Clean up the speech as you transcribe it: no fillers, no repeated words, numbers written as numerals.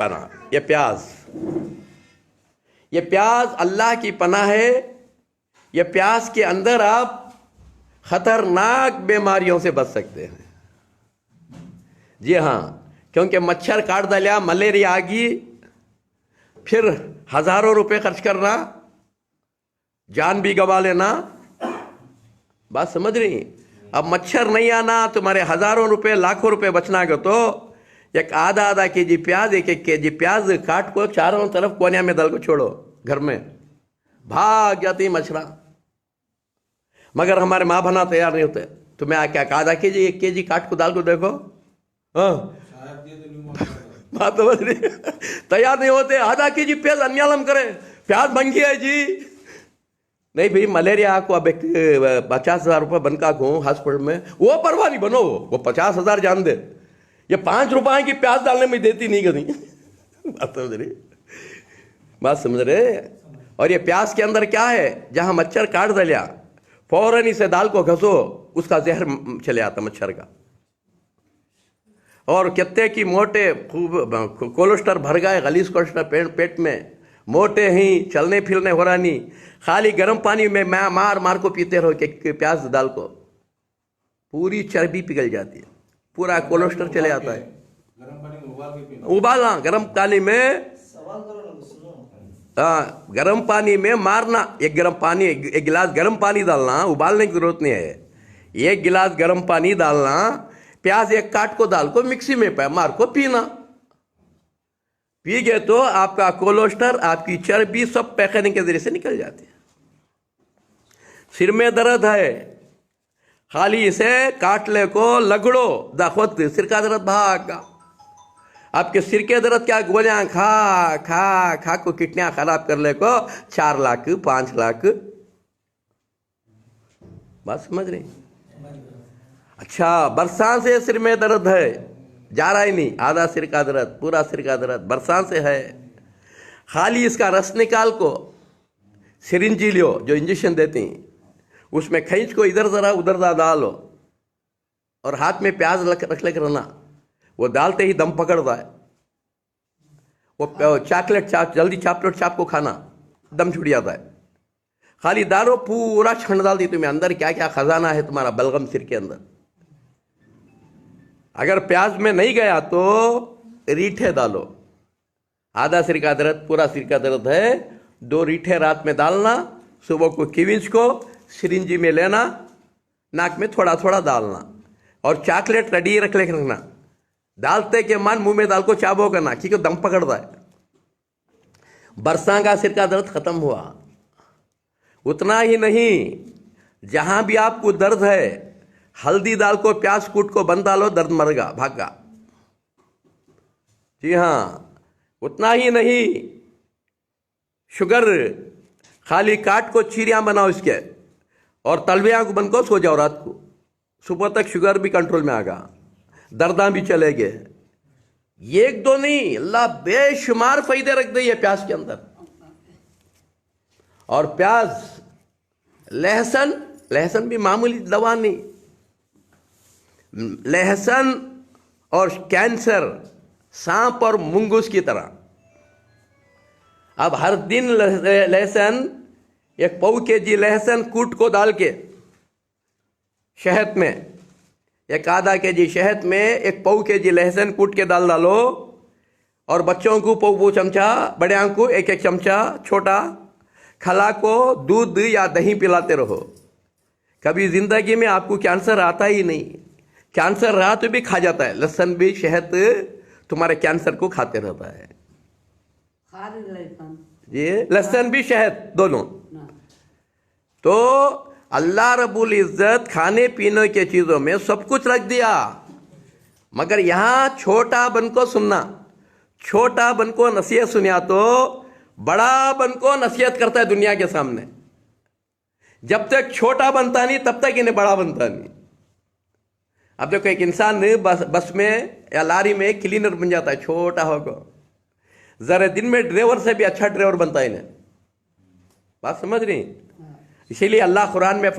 पनाह, ये प्याज, ये प्याज अल्लाह की पनाह है। ये प्याज के अंदर आप खतरनाक बीमारियों से बच सकते हैं। जी हाँ, क्योंकि मच्छर काट डाला, मलेरिया आ गई, फिर हजारों रुपए खर्च करना, जान भी गवा लेना। बात समझ रही? अब मच्छर नहीं आना, तुम्हारे हजारों रुपए लाखों रुपए बचना के तो एक आधा केजी प्याज, एक केजी प्याज काट को चारों तरफ कोनिया में दल को छोड़ो, घर में भाग जाती मच्छरा। मगर हमारे माँ बना तैयार नहीं होते। तुम्हें क्या आधा केजी एक केजी काट को दाल को देखो, हाँ बात समझ रही? तैयार नहीं होते। आधा केजी प्याज अन्यालम करे, प्याज महंगी है जी। नहीं भाई, मलेरिया को अब 50,000 रुपये बनका को हॉस्पिटल में, वो परवाह नहीं बनो, वो 50,000 जान दे, ये 5 रुपए की प्याज डालने में देती नहीं कभी। बात समझ रही? बात समझ रहे? और ये प्याज के अंदर क्या है, जहां मच्छर काट दिया फौरन इसे दाल को घसो, उसका जहर चले आता मच्छर का। और कितने की मोटे खूब कोलेस्ट्रॉल भर गए, गलीज कोलेस्ट्रॉल पेट में, मोटे ही चलने फिरने हो रहा नहीं, खाली गर्म पानी में मार मार को पीते रहो कि प्याज दाल को, पूरी चर्बी पिघल जाती है, पूरा कोलेस्ट्रॉल चले आता है। उबालना गर्म पानी में, हाँ गर्म पानी में मारना। एक गर्म पानी, एक गिलास गर्म पानी डालना, उबालने की जरूरत नहीं है। एक गिलास गर्म पानी डालना, प्याज एक काट को डाल को मिक्सी में मार को पीना। पी गए तो आपका कोलेस्ट्रॉल, आपकी चर्बी सब पैखाने के जरिए से निकल जाती है। सिर में दर्द है, खाली इसे काटले को लगड़ो, दाखवत सिर का दर्द भागा। आपके सिर के दर्द क्या गोलियां खा खा खा को किडनियां खराब कर ले को 4 लाख 5 लाख। बात समझ रही? अच्छा, बरसात से सिर में दर्द है, जा रहा ही नहीं, आधा सिर का दर्द, पूरा सिर का दर्द बरसात से है, खाली इसका रस निकाल को सिरिंजी लियो, जो इंजेक्शन देती हैं, उसमें खींच को इधर जरा उधर डालो, और हाथ में प्याज रख ले रहना। वो डालते ही दम पकड़ रहा है, वो चॉकलेट चाप, जल्दी चॉकलेट चाप को खाना, दम छुट जाता है। खाली डालो, पूरा छंड डाल दी तुम्हें, अंदर क्या क्या खजाना है तुम्हारा बलगम सिर के अंदर। अगर प्याज में नहीं गया तो रीठे डालो, आधा सिर का दर्द पूरा सिर का दर्द है, 2 रीठे रात में डालना, सुबह को किविंच को सिरिंजी में लेना, नाक में थोड़ा थोड़ा डालना, और चॉकलेट रेडी रखना, डालते के मान मुंह में डाल को चाबो करना, क्योंकि दम पकड़ रहा है। बरसा का सिर का दर्द खत्म हुआ। उतना ही नहीं, जहां भी आपको दर्द है, हल्दी दाल को प्याज कूट को बंद डालो, दर्द मरेगा, भागा। जी हाँ, उतना ही नहीं, शुगर खाली काट को चीरियां बनाओ इसके, और तलवियां को बंद को सो जाओ, रात को सुबह तक शुगर भी कंट्रोल में आगा, दर्दा भी चले गए। एक दो नहीं, अल्लाह बेशुमार फायदे रख दे ये प्याज के अंदर। और प्याज, लहसुन भी मामूली दवा नहीं, लहसुन और कैंसर सांप और मुंगूस की तरह। अब हर दिन लहसुन, 1 पाव केजी लहसुन कूट को डाल के शहद में, 1 आधा केजी शहद में 1 पाव केजी लहसुन कूट के डालो, और बच्चों को पाव चमचा, बड़े को 1-1 चमचा छोटा, खला को दूध या दही पिलाते रहो। कभी जिंदगी में आपको कैंसर आता ही नहीं। कैंसर रहा तो भी खा जाता है, लहसुन भी शहद तुम्हारे कैंसर को खाते रहता है। ये लहसुन भी शहद दोनों। तो अल्लाह रब्बुल इज्जत खाने पीने के चीजों में सब कुछ रख दिया, मगर यहां छोटा बन को सुनना, छोटा बन को नसीहत सुनिया तो बड़ा बन को नसीहत करता है दुनिया के सामने। जब तक छोटा बनता नहीं तब तक इन्हें बड़ा बनता नहीं। अब देखो, एक इंसान बस में या लारी में क्लीनर बन जाता है, छोटा होगा, जरा दिन में ड्राइवर से भी अच्छा ड्राइवर बनता है इन्हें। बात समझ रही? इसीलिए अल्लाह कुरान में